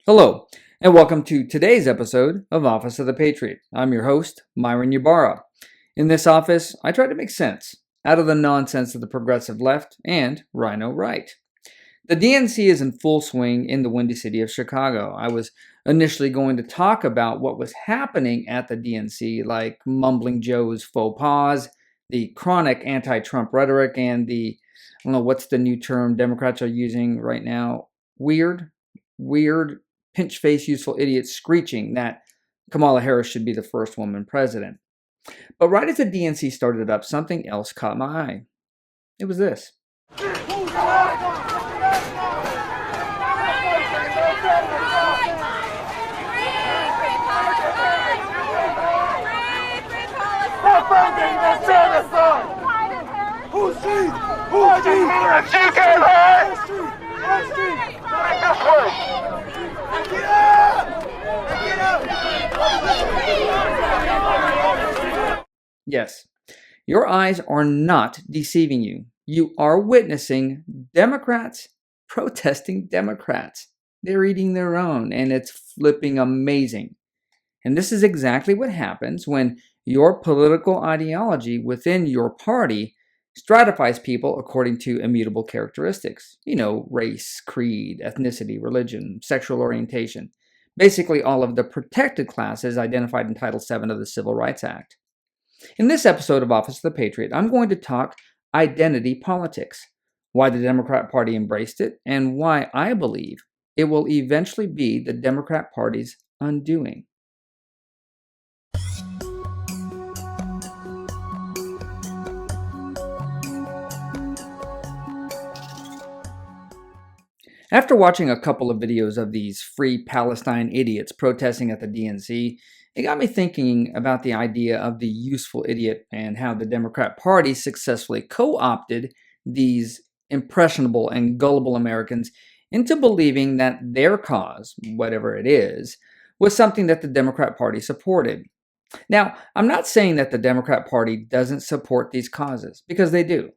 Hello, and welcome to today's episode of Office of the Patriot. I'm your host, Myron Ybarra. In this office, I try to make sense out of the nonsense of the progressive left and RINO right. The DNC is in full swing in the windy city of Chicago. I was initially going to talk about what was happening at the DNC, like mumbling Joe's faux paws, the chronic anti-Trump rhetoric, and I don't know, what's the new term Democrats are using right now? Weird, pinch-face, useful idiot screeching that Kamala Harris should be the first woman president. But right as the DNC started up, something else caught my eye. It was this. Yes, your eyes are not deceiving you. You are witnessing Democrats protesting Democrats. They're eating their own, and it's flipping amazing. And this is exactly what happens when your political ideology within your party stratifies people according to immutable characteristics. Race, creed, ethnicity, religion, sexual orientation. Basically all of the protected classes identified in Title VII of the Civil Rights Act. In this episode of Office of the Patriot, I'm going to talk identity politics, why the Democrat Party embraced it, and why I believe it will eventually be the Democrat Party's undoing. After watching a couple of videos of these free Palestine idiots protesting at the DNC, it got me thinking about the idea of the useful idiot and how the Democrat Party successfully co-opted these impressionable and gullible Americans into believing that their cause, whatever it is, was something that the Democrat Party supported. Now, I'm not saying that the Democrat Party doesn't support these causes, because they do.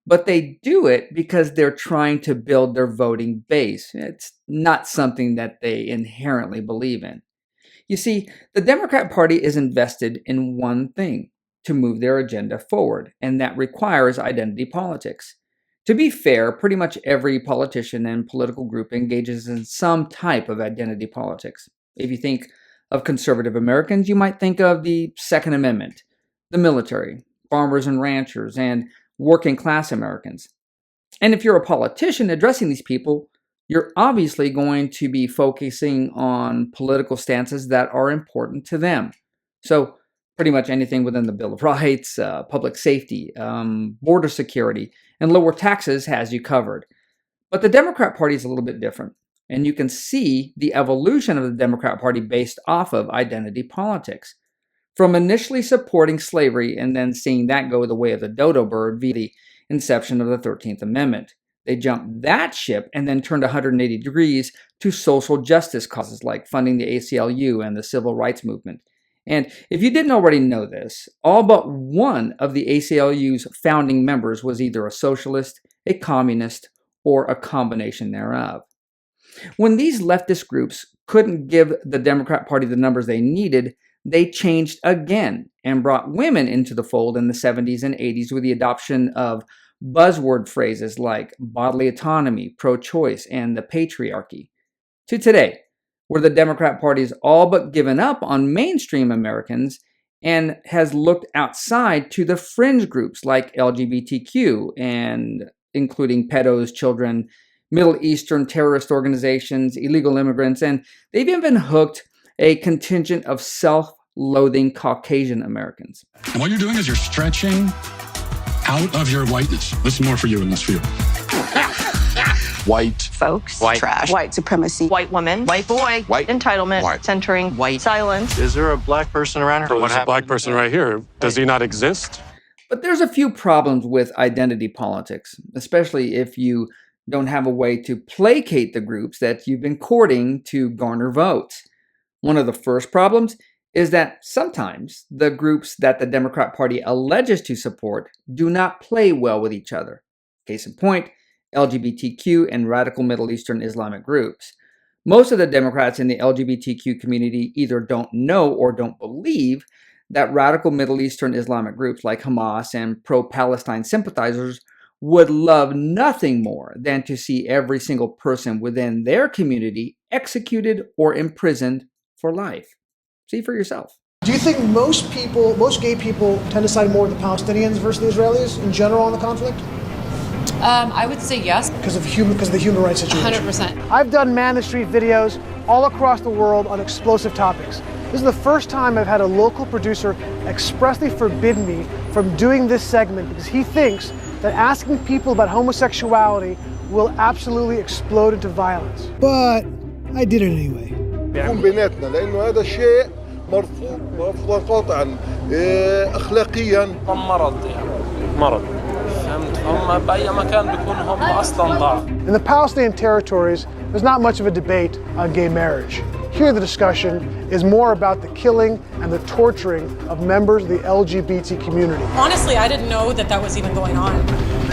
But they do it because they're trying to build their voting base. It's not something that they inherently believe in. You see, the Democrat Party is invested in one thing, to move their agenda forward, and that requires identity politics. To be fair, pretty much every politician and political group engages in some type of identity politics. If you think of conservative Americans, you might think of the Second Amendment, the military, farmers and ranchers, and working class Americans. And if you're a politician addressing these people, you're obviously going to be focusing on political stances that are important to them. So pretty much anything within the Bill of Rights, public safety, border security, and lower taxes has you covered. But the Democrat Party is a little bit different. And you can see the evolution of the Democrat Party based off of identity politics. From initially supporting slavery and then seeing that go the way of the dodo bird via the inception of the 13th Amendment. They jumped that ship and then turned 180 degrees to social justice causes like funding the ACLU and the civil rights movement. And if you didn't already know this, all but one of the ACLU's founding members was either a socialist, a communist, or a combination thereof. When these leftist groups couldn't give the Democrat Party the numbers they needed, they changed again and brought women into the fold in the 70s and 80s with the adoption of buzzword phrases like bodily autonomy, pro-choice, and the patriarchy. To today, where the Democrat Party's all but given up on mainstream Americans and has looked outside to the fringe groups like LGBTQ and including pedos, children, Middle Eastern terrorist organizations, illegal immigrants, and they've even hooked a contingent of self-loathing Caucasian Americans. And what you're doing is you're stretching out of your whiteness. This is more for you and less for you. White folks, white trash, white supremacy, white woman, white boy, white entitlement, white centering, white silence. Is there a black person around here? There's a black person right here. Does he not exist? But there's a few problems with identity politics, especially if you don't have a way to placate the groups that you've been courting to garner votes. One of the first problems is that sometimes the groups that the Democrat Party alleges to support do not play well with each other. Case in point, LGBTQ and radical Middle Eastern Islamic groups. Most of the Democrats in the LGBTQ community either don't know or don't believe that radical Middle Eastern Islamic groups like Hamas and pro-Palestine sympathizers would love nothing more than to see every single person within their community executed or imprisoned for life. See for yourself. Do you think most gay people tend to side more with the Palestinians versus the Israelis in general on the conflict? I would say yes. Because of the human rights situation? 100%. I've done Man the Street videos all across the world on explosive topics. This is the first time I've had a local producer expressly forbid me from doing this segment because he thinks that asking people about homosexuality will absolutely explode into violence. But I did it anyway. بيناتنا لأنه هذا الشيء مرفوض قاطعا أخلاقيا. مرض يعني مرض. فهمت هم بأي مكان بيكون هم أصلا ضعف. In the Palestinian territories, there's not much of a debate on gay marriage. Here the discussion is more about the killing and the torturing of members of the LGBT community. Honestly, I didn't know that was even going on.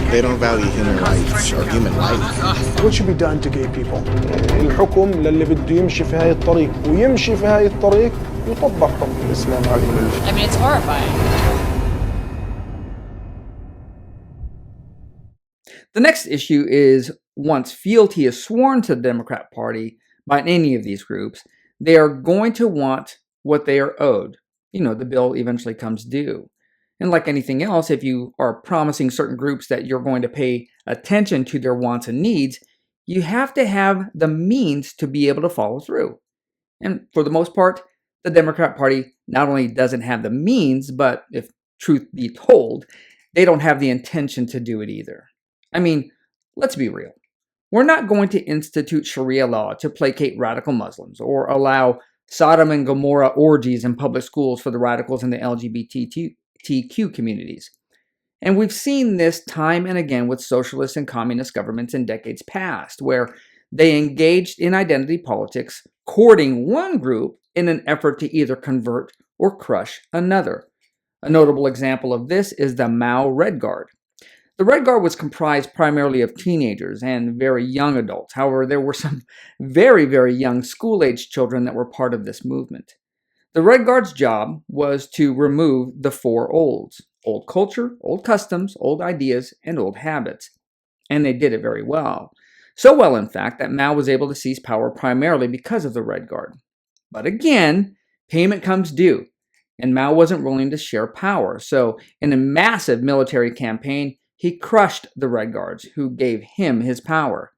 They don't value human rights or human life. What should be done to gay people? الحكم للي بده يمشي في هاي الطريق ويمشي في هاي الطريق يطبق طبق الإسلام على الكل. I mean, it's horrifying. The next issue is once fealty is sworn to the Democrat Party by any of these groups, they are going to want what they are owed. You know, the bill eventually comes due. And like anything else, if you are promising certain groups that you're going to pay attention to their wants and needs, you have to have the means to be able to follow through. And for the most part, the Democrat Party not only doesn't have the means, but if truth be told, they don't have the intention to do it either. I mean, let's be real. We're not going to institute Sharia law to placate radical Muslims or allow Sodom and Gomorrah orgies in public schools for the radicals in the LGBTQ communities. And we've seen this time and again with socialist and communist governments in decades past, where they engaged in identity politics, courting one group in an effort to either convert or crush another. A notable example of this is the Mao Red Guard. The Red Guard was comprised primarily of teenagers and very young adults. However, there were some very, very young school-aged children that were part of this movement. The Red Guard's job was to remove the four olds: old culture, old customs, old ideas, and old habits. And they did it very well. So well, in fact, that Mao was able to seize power primarily because of the Red Guard. But again, payment comes due, and Mao wasn't willing to share power. So in a massive military campaign, he crushed the Red Guards, who gave him his power.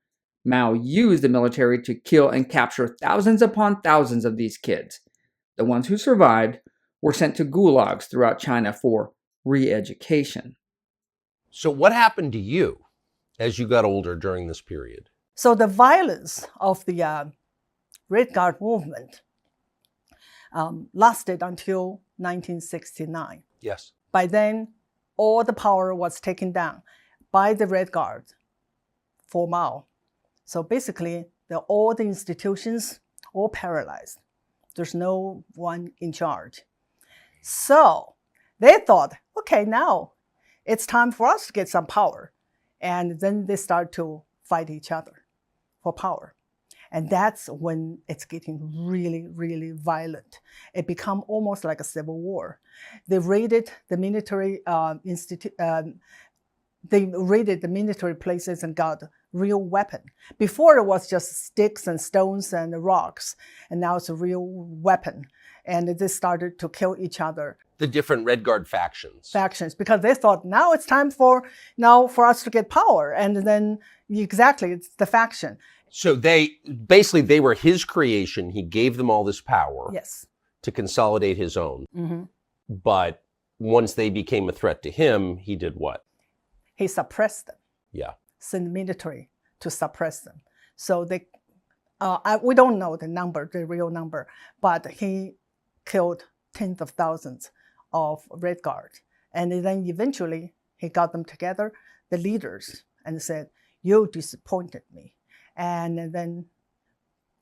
Mao used the military to kill and capture thousands upon thousands of these kids. The ones who survived were sent to gulags throughout China for re-education. So what happened to you as you got older during this period? So the violence of the Red Guard movement lasted until 1969. Yes. By then, all the power was taken down by the Red Guard for Mao. So basically, all the institutions all paralyzed. There's no one in charge. So they thought, okay, now it's time for us to get some power. And then they start to fight each other for power. And that's when it's getting really, really violent. It become almost like a civil war. They raided the military they raided the military places and got real weapon. Before it was just sticks and stones and rocks, and now it's a real weapon. And they started to kill each other. The different Red Guard factions. Because they thought now it's time for us to get power. And then exactly, it's the faction. So they were his creation. He gave them all this power. Yes. To consolidate his own. Mm-hmm. But once they became a threat to him, he did what? He suppressed them. Yeah. Sent military to suppress them. So they, we don't know the real number, but he killed tens of thousands of Red Guard. And then eventually he got them together, the leaders, and said, "You disappointed me." And then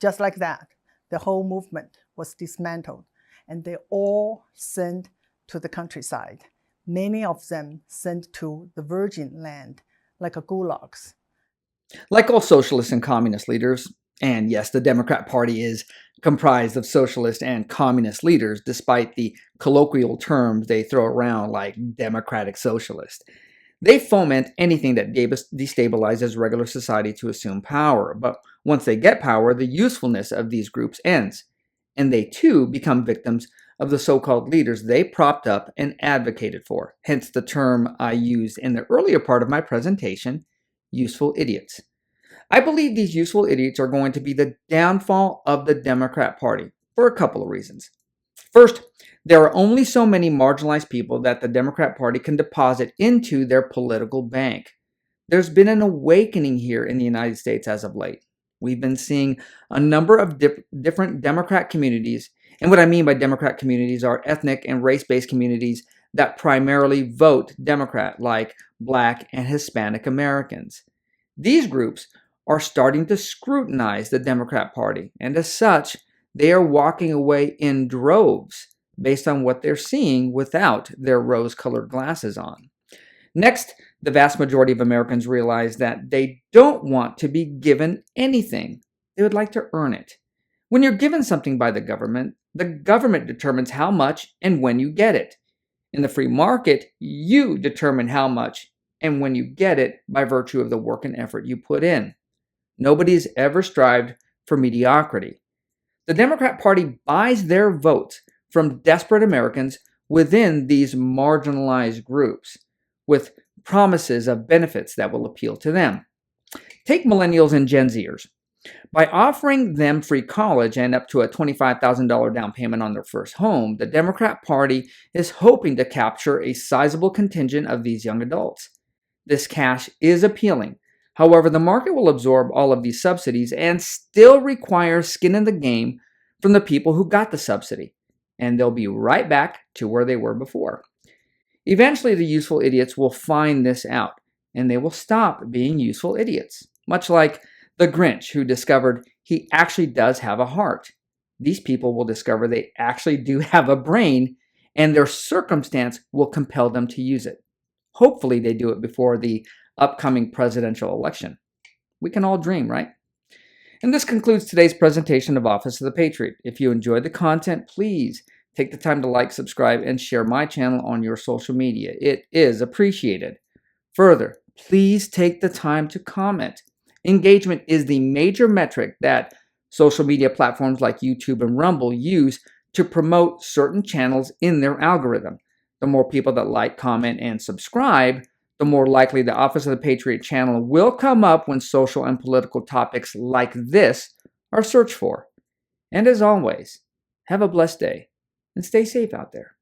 just like that, the whole movement was dismantled, and they all sent to the countryside. Many of them sent to the Virgin Land, like gulags. Like all socialist and communist leaders, And yes, the Democrat Party is comprised of socialist and communist leaders, despite the colloquial terms they throw around like democratic socialist. They foment anything that destabilizes regular society to assume power, but once they get power, the usefulness of these groups ends, and they too become victims of the so-called leaders they propped up and advocated for, hence the term I used in the earlier part of my presentation, useful idiots. I believe these useful idiots are going to be the downfall of the Democrat Party for a couple of reasons. First, there are only so many marginalized people that the Democrat Party can deposit into their political bank. There's been an awakening here in the United States as of late. We've been seeing a number of different Democrat communities, and what I mean by Democrat communities are ethnic and race-based communities that primarily vote Democrat, like Black and Hispanic Americans. These groups are starting to scrutinize the Democrat Party, and as such, they are walking away in droves based on what they're seeing without their rose-colored glasses on. Next, the vast majority of Americans realize that they don't want to be given anything. They would like to earn it. When you're given something by the government determines how much and when you get it. In the free market, you determine how much and when you get it by virtue of the work and effort you put in. Nobody's ever strived for mediocrity. The Democrat Party buys their votes from desperate Americans within these marginalized groups with promises of benefits that will appeal to them. Take millennials and Gen Zers. By offering them free college and up to a $25,000 down payment on their first home, the Democrat Party is hoping to capture a sizable contingent of these young adults. This cash is appealing. However, the market will absorb all of these subsidies and still require skin in the game from the people who got the subsidy, and they'll be right back to where they were before. Eventually, the useful idiots will find this out, and they will stop being useful idiots, much like the Grinch who discovered he actually does have a heart. These people will discover they actually do have a brain, and their circumstance will compel them to use it. Hopefully, they do it before the upcoming presidential election. We can all dream, right? And this concludes today's presentation of Office of the Patriot. If you enjoyed the content, please take the time to like, subscribe, and share my channel on your social media. It is appreciated. Further, please take the time to comment. Engagement is the major metric that social media platforms like YouTube and Rumble use to promote certain channels in their algorithm. The more people that like, comment, and subscribe, the more likely the Office of the Patriot channel will come up when social and political topics like this are searched for. And as always, have a blessed day and stay safe out there.